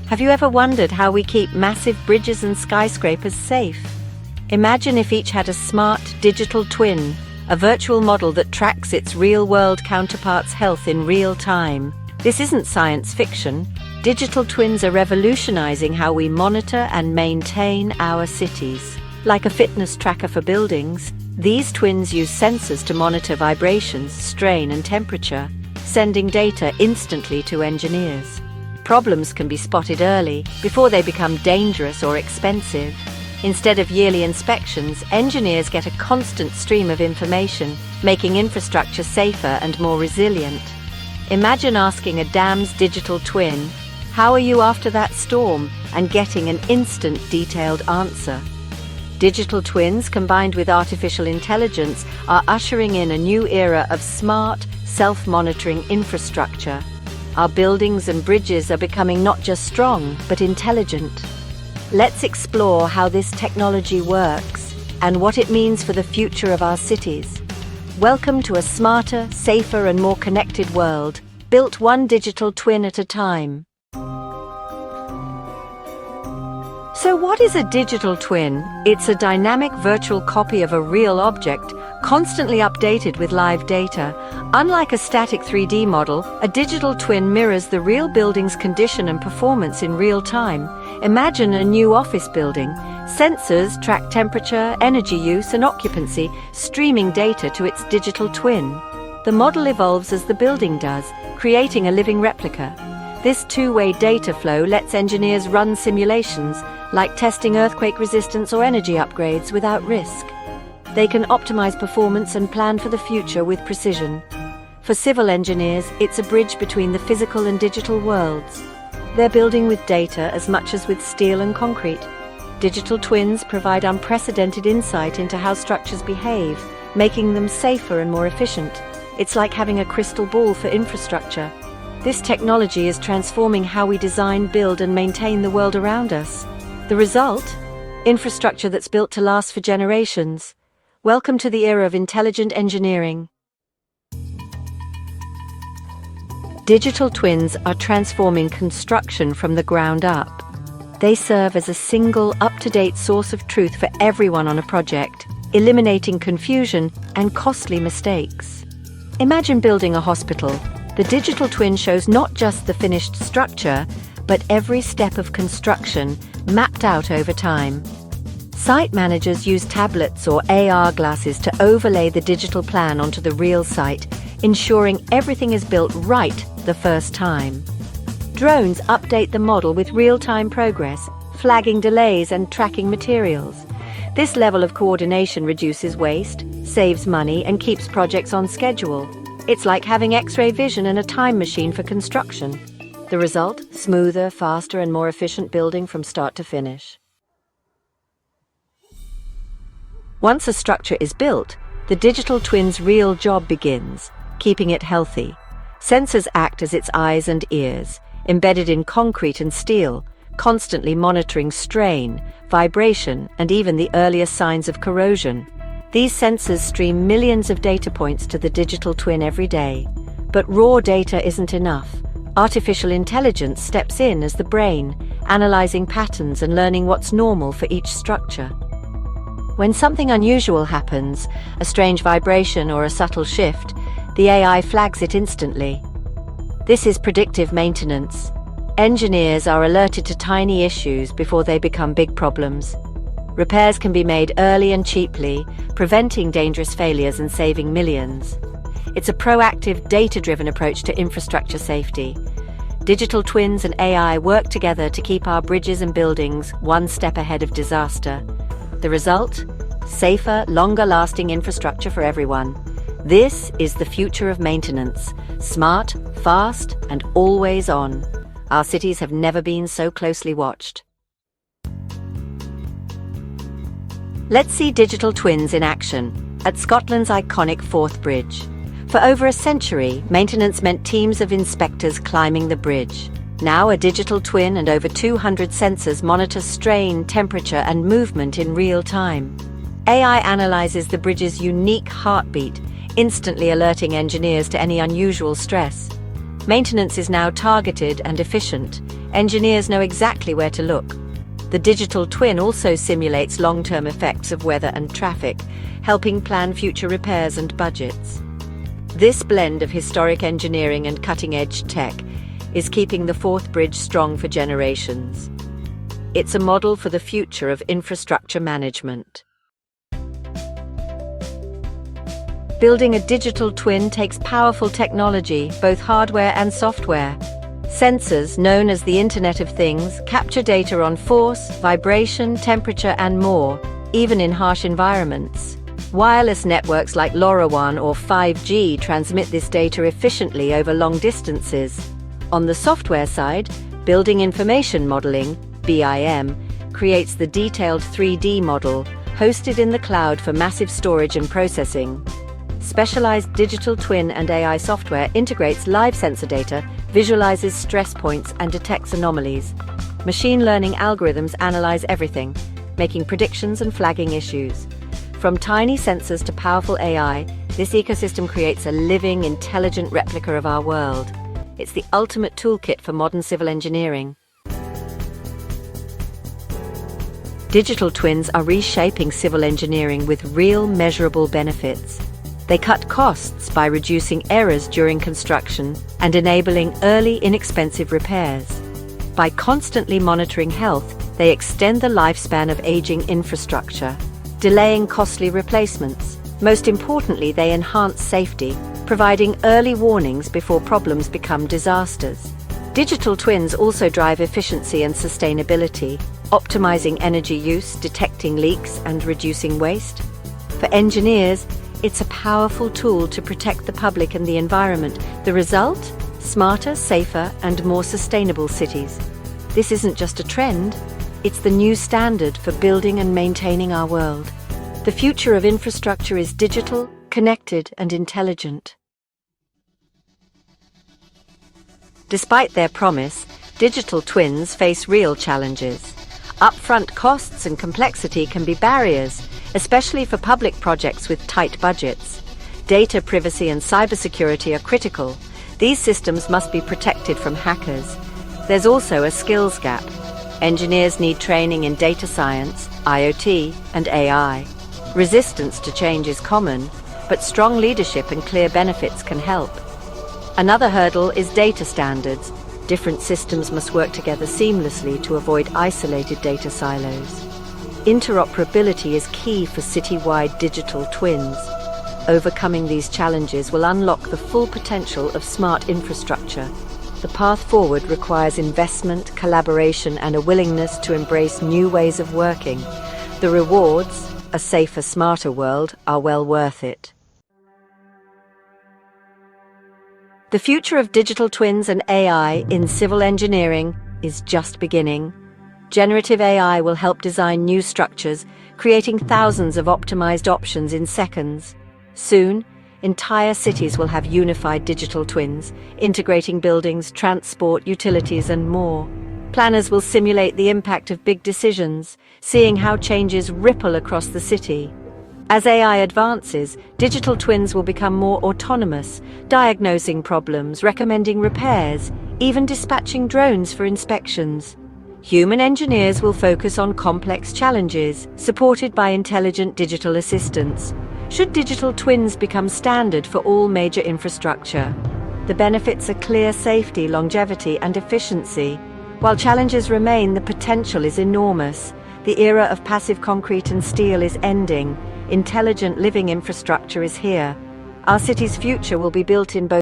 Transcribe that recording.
Have you ever wondered how we keep massive bridges and skyscrapers safe? Imagine if each had a smart digital twin, a virtual model that tracks its real-world counterpart's health in real time. This isn't science fiction. Digital twins are revolutionizing how we monitor and maintain our cities. Like a fitness tracker for buildings, these twins use sensors to monitor vibrations, strain, and temperature, sending data instantly to engineers. Problems can be spotted early, before they become dangerous or expensive. Instead of yearly inspections, engineers get a constant stream of information, making infrastructure safer and more resilient. Imagine asking a dam's digital twin, "How are you after that storm?" and getting an instant detailed answer. Digital twins combined with artificial intelligence are ushering in a new era of smart, self-monitoring infrastructure. Our buildings and bridges are becoming not just strong, but intelligent. Let's explore how this technology works and what it means for the future of our cities. Welcome to a smarter, safer, and more connected world, built one digital twin at a time. So what is a digital twin? It's a dynamic virtual copy of a real object, constantly updated with live data. Unlike a static 3D model, a digital twin mirrors the real building's condition and performance in real time. Imagine a new office building. Sensors track temperature, energy use, and occupancy, streaming data to its digital twin. The model evolves as the building does, creating a living replica. This two-way data flow lets engineers run simulations, like testing earthquake resistance or energy upgrades without risk. They can optimize performance and plan for the future with precision. For civil engineers, it's a bridge between the physical and digital worlds. They're building with data as much as with steel and concrete. Digital twins provide unprecedented insight into how structures behave, making them safer and more efficient. It's like having a crystal ball for infrastructure. This technology is transforming how we design, build, and maintain the world around us. The result? Infrastructure that's built to last for generations. Welcome to the era of intelligent engineering. Digital twins are transforming construction from the ground up. They serve as a single, up-to-date source of truth for everyone on a project, eliminating confusion and costly mistakes. Imagine building a hospital. The digital twin shows not just the finished structure, but every step of construction mapped out over time. Site managers use tablets or AR glasses to overlay the digital plan onto the real site, ensuring everything is built right the first time. Drones update the model with real-time progress, flagging delays and tracking materials. This level of coordination reduces waste, saves money, and keeps projects on schedule. It's like having X-ray vision and a time machine for construction. The result? Smoother, faster, and more efficient building from start to finish. Once a structure is built, the digital twin's real job begins, keeping it healthy. Sensors act as its eyes and ears, embedded in concrete and steel, constantly monitoring strain, vibration, and even the earliest signs of corrosion. These sensors stream millions of data points to the digital twin every day. But raw data isn't enough. Artificial intelligence steps in as the brain, analyzing patterns and learning what's normal for each structure. When something unusual happens, a strange vibration or a subtle shift, the AI flags it instantly. This is predictive maintenance. Engineers are alerted to tiny issues before they become big problems. Repairs can be made early and cheaply, preventing dangerous failures and saving millions. It's a proactive, data-driven approach to infrastructure safety. Digital twins and AI work together to keep our bridges and buildings one step ahead of disaster. The result? Safer, longer-lasting infrastructure for everyone. This is the future of maintenance. Smart, fast, and always on. Our cities have never been so closely watched. Let's see digital twins in action at Scotland's iconic Forth Bridge. For over a century, maintenance meant teams of inspectors climbing the bridge. Now a digital twin and over 200 sensors monitor strain, temperature, and movement in real time. AI analyzes the bridge's unique heartbeat, instantly alerting engineers to any unusual stress. Maintenance is now targeted and efficient. Engineers know exactly where to look. The digital twin also simulates long-term effects of weather and traffic, helping plan future repairs and budgets. This blend of historic engineering and cutting-edge tech is keeping the Forth Bridge strong for generations. It's a model for the future of infrastructure management. Building a digital twin takes powerful technology, both hardware and software. Sensors, known as the Internet of Things, capture data on force, vibration, temperature, and more, even in harsh environments. Wireless networks like LoRaWAN or 5G transmit this data efficiently over long distances. On the software side, Building Information Modeling, BIM, creates the detailed 3D model, hosted in the cloud for massive storage and processing. Specialized digital twin and AI software integrates live sensor data, visualizes stress points, and detects anomalies. Machine learning algorithms analyze everything, making predictions and flagging issues. From tiny sensors to powerful AI, this ecosystem creates a living, intelligent replica of our world. It's the ultimate toolkit for modern civil engineering. Digital twins are reshaping civil engineering with real, measurable benefits. They cut costs by reducing errors during construction and enabling early, inexpensive repairs. By constantly monitoring health, they extend the lifespan of aging infrastructure, delaying costly replacements. Most importantly, they enhance safety, providing early warnings before problems become disasters. Digital twins also drive efficiency and sustainability, optimizing energy use, detecting leaks, and reducing waste. For engineers, it's a powerful tool to protect the public and the environment. The result? Smarter, safer, and more sustainable cities. This isn't just a trend, it's the new standard for building and maintaining our world. The future of infrastructure is digital, connected, and intelligent. Despite their promise, digital twins face real challenges. Upfront costs and complexity can be barriers, especially for public projects with tight budgets. Data privacy and cybersecurity are critical. These systems must be protected from hackers. There's also a skills gap. Engineers need training in data science, IoT, and AI. Resistance to change is common, but strong leadership and clear benefits can help. Another hurdle is data standards. Different systems must work together seamlessly to avoid isolated data silos. Interoperability is key for city-wide digital twins. Overcoming these challenges will unlock the full potential of smart infrastructure. The path forward requires investment, collaboration, and a willingness to embrace new ways of working. The rewards, a safer, smarter world, are well worth it. The future of digital twins and AI in civil engineering is just beginning. Generative AI will help design new structures, creating thousands of optimized options in seconds. Soon, entire cities will have unified digital twins, integrating buildings, transport, utilities, and more. Planners will simulate the impact of big decisions, seeing how changes ripple across the city. As AI advances, digital twins will become more autonomous, diagnosing problems, recommending repairs, even dispatching drones for inspections. Human engineers will focus on complex challenges, supported by intelligent digital assistants. Should digital twins become standard for all major infrastructure? The benefits are clear: safety, longevity, and efficiency. While challenges remain, the potential is enormous. The era of passive concrete and steel is ending. Intelligent living infrastructure is here. Our city's future will be built in both